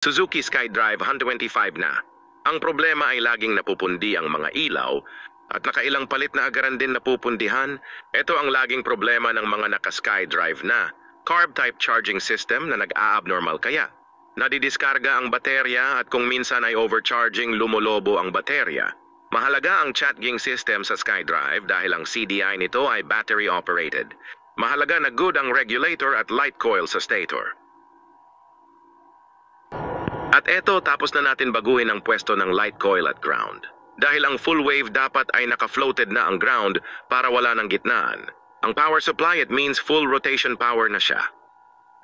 Suzuki SkyDrive 125 na. Ang problema ay laging napupundi ang mga ilaw at nakailang palit na agaran din napupundihan. Ito ang laging problema ng mga naka-SkyDrive na. Carb-type charging system na nag-a-abnormal kaya. Nadidiskarga ang baterya at kung minsan ay overcharging lumolobo ang baterya. Mahalaga ang chatging system sa SkyDrive dahil ang CDI nito ay battery operated. Mahalaga na good ang regulator at light coil sa stator. At eto, tapos na natin baguhin ang pwesto ng light coil at ground. Dahil ang full wave dapat ay naka-floated na ang ground para wala ng gitnaan. Ang power supply, it means full rotation power na siya.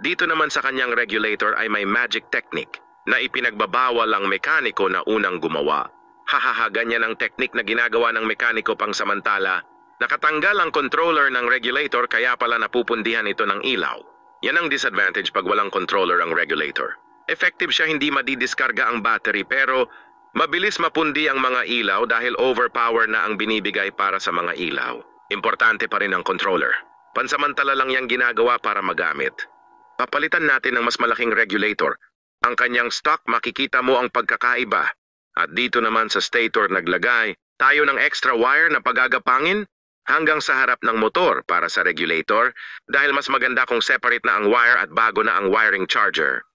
Dito naman sa kanyang regulator ay may magic technique na ipinagbabawal ang mekaniko na unang gumawa. Hahaha, ganyan ang technique na ginagawa ng mekaniko pang samantala. Nakatanggal ang controller ng regulator kaya pala napupundihan ito ng ilaw. Yan ang disadvantage pag walang controller ang regulator. Effective siya, hindi madidiskarga ang battery pero mabilis mapundi ang mga ilaw dahil overpower na ang binibigay para sa mga ilaw. Importante pa rin ang controller. Pansamantala lang yang ginagawa para magamit. Papalitan natin ng mas malaking regulator. Ang kanyang stock, makikita mo ang pagkakaiba. At dito naman sa stator naglagay tayo ng extra wire na pagagapangin hanggang sa harap ng motor para sa regulator dahil mas maganda kung separate na ang wire at bago na ang wiring charger.